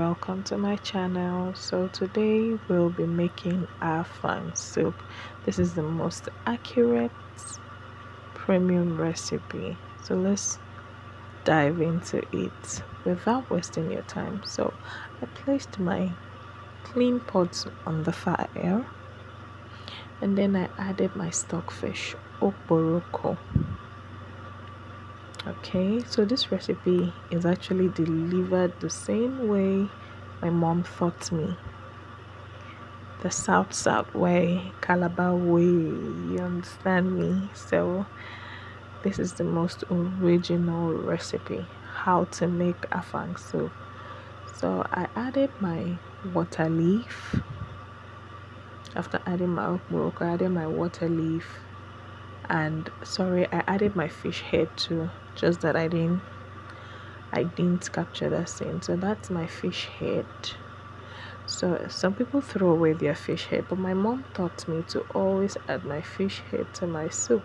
welcome to my channel. So today we'll be making Afang soup. This is the most accurate premium recipe. So let's dive into it without wasting your time. So I placed my clean pot on the fire and then I added my stockfish, okporoko. Okay, so this recipe is actually delivered the same way my mom taught me, the south way, Calabar way, you understand me? So this is the most original recipe, how to make afang soup. So I added my water leaf. After adding my okporoko, I added my water leaf, and sorry, I added my fish head too, just that I didn't capture that scene. So that's my fish head. So some people throw away their fish head, but my mom taught me to always add my fish head to my soup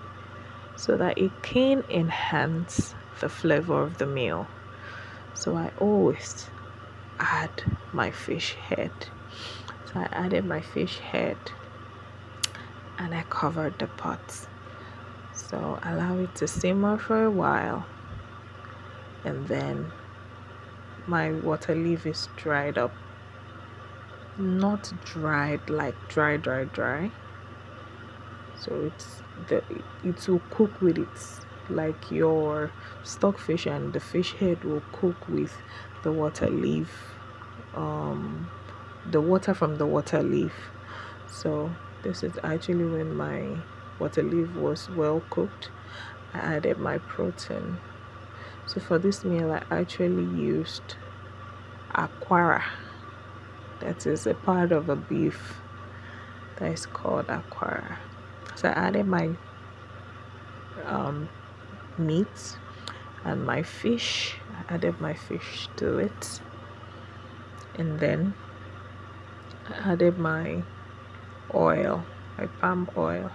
so that it can enhance the flavor of the meal. So I always add my fish head. So I added my fish head and I covered the pot. So allow it to simmer for a while, and then my water leaf is dried up. Not dried like dry. So it will cook with it, like your stockfish and the fish head will cook with the water leaf, the water from the water leaf. So this is actually when my water leaf was well cooked. I added my protein. So for this meal I actually used aquara. That is a part of a beef that is called aquara. So I added my meat and my fish. I added my fish to it, and then I added my oil, my palm oil.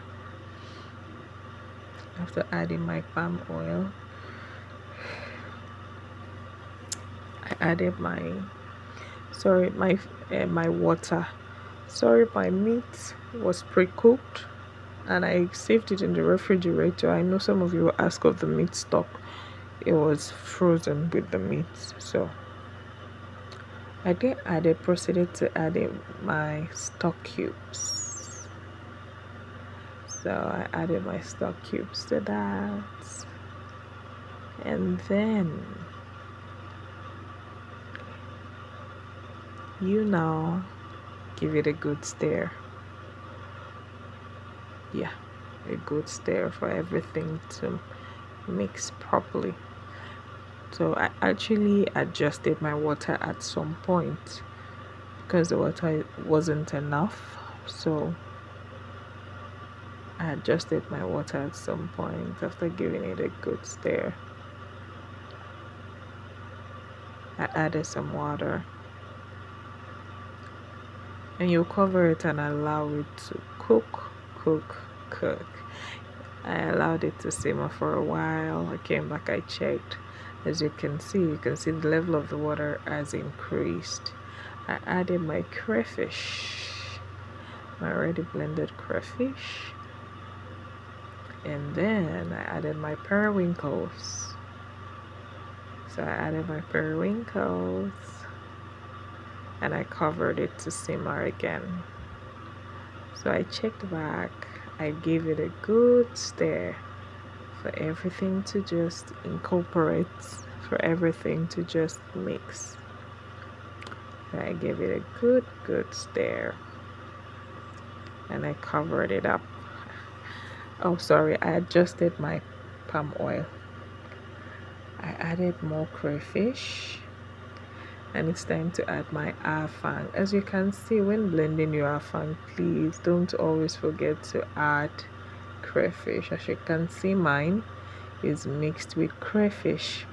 After adding my palm oil, I added my water. Sorry, my meat was pre-cooked and I saved it in the refrigerator. I know some of you will ask of the meat stock. It was frozen with the meat. So I proceeded to add in my stock cubes. So I added my stock cubes to that, and then give it a good stir. Yeah, a good stir for everything to mix properly. So I actually adjusted my water at some point because the water wasn't enough. So I adjusted my water at some point after giving it a good stir. I added some water, and you cover it and allow it to cook. I allowed it to simmer for a while. I came back, I checked. As you can see the level of the water has increased. I added my crayfish, my already blended crayfish, and then I added my periwinkles. So I added my periwinkles and I covered it to simmer again. So I checked back, I gave it a good stir for everything to just incorporate, for everything to just mix. So I gave it a good stir and I covered it up. Oh sorry, I adjusted my palm oil. I added more crayfish, and it's time to add my afang. As you can see, when blending your afang, please don't always forget to add crayfish. As you can see, mine is mixed with crayfish,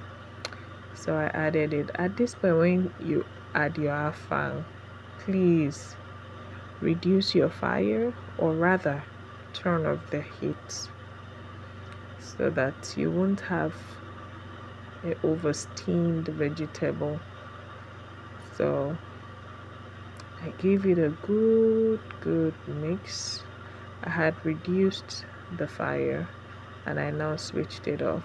so I added it. At this point, when you add your afang, please reduce your fire, or rather turn off the heat, so that you won't have an over steamed vegetable. So I gave it a good mix. I had reduced the fire and I now switched it off.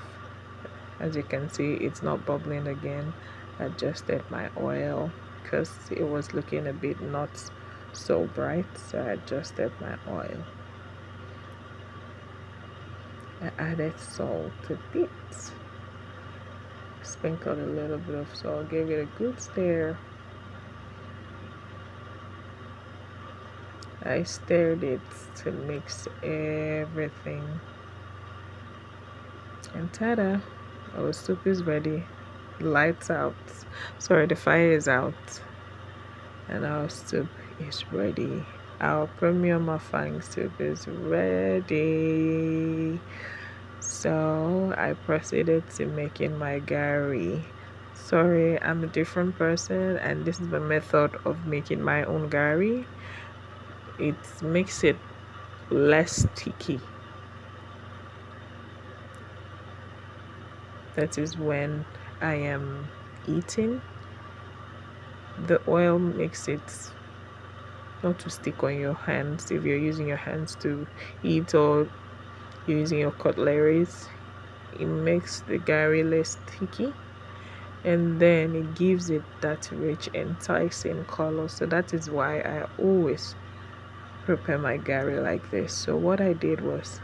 As you can see, it's not bubbling again. Adjusted my oil because it was looking a bit not so bright, so I adjusted my oil. I added salt a bit, sprinkled a little bit of salt, gave it a good stir. I stirred it to mix everything, and ta-da, our soup is ready. Lights out. Sorry, the fire is out, and our soup is ready. Our premium Afang soup is ready. So I proceeded to making my gari. Sorry, I'm a different person, and this is the method of making my own gari. It makes it less sticky. That is when I am eating. The oil makes it not to stick on your hands if you're using your hands to eat or using your cutleries. It makes the gari less sticky, and then it gives it that rich, enticing color. So that is why I always prepare my gari like this. So what I did was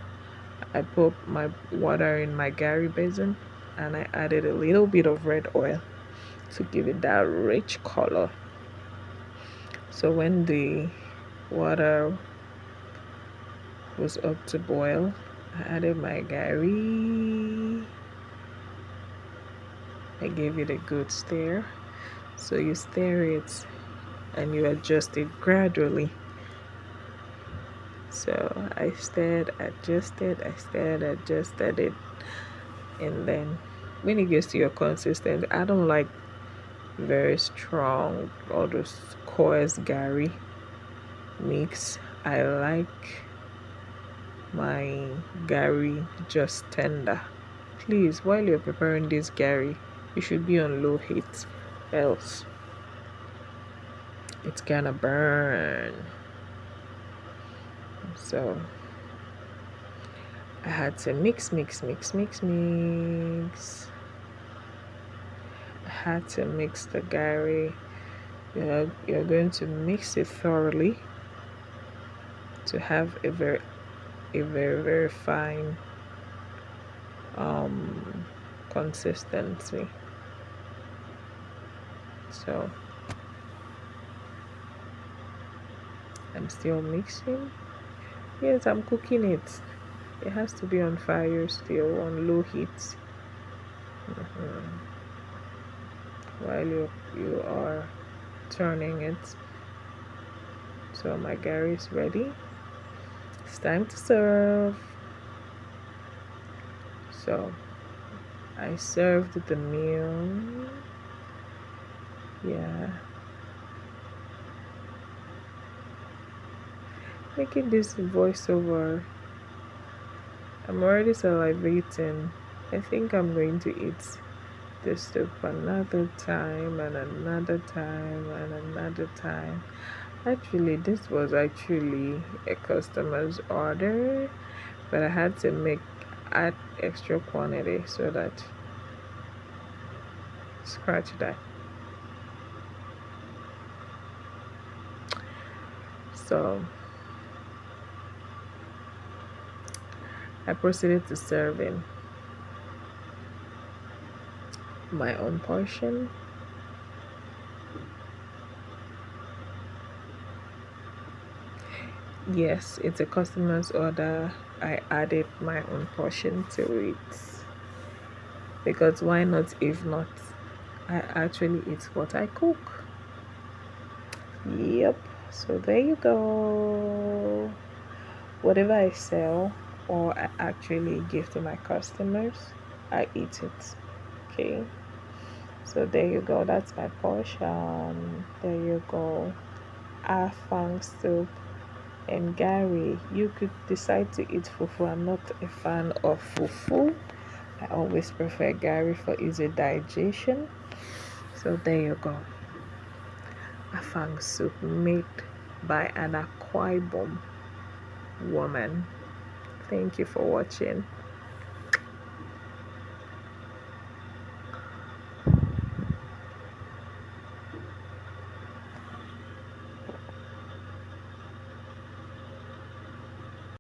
I put my water in my gari basin and I added a little bit of red oil to give it that rich color. So when the water was up to boil, I added my gari. I gave it a good stir. So you stir it and you adjust it gradually. So I stirred, adjusted, I stirred, adjusted it, and then when it gets to your consistency, I don't like very strong or those coarse gari mix. I like my gari just tender. Please, while you're preparing this gari, you should be on low heat, else it's gonna burn. So I had to mix. I had to mix the gari. You're going to mix it thoroughly to have a very fine consistency. So I'm still mixing. Yes, I'm cooking it. It has to be on fire still, on low heat. While you are turning it. So my gari is ready. It's time to serve. So I served the meal. Yeah. Making this voiceover, I'm already salivating. I think I'm going to eat this soup another time and another time and another time. Actually, this was actually a customer's order, but I had to add extra quantity so that scratch that. So I proceeded to serving my own portion. Yes, it's a customer's order. I added my own portion to it because why not? If not, I actually eat what I cook. Yep. So there you go. Whatever I sell or I actually give to my customers, I eat it. Okay. So there you go. That's my portion. There you go. Afang soup and gari. You could decide to eat fufu. I'm not a fan of fufu. I always prefer gari for easy digestion. So there you go. Afang soup made by an Akwa Ibom woman. Thank you for watching.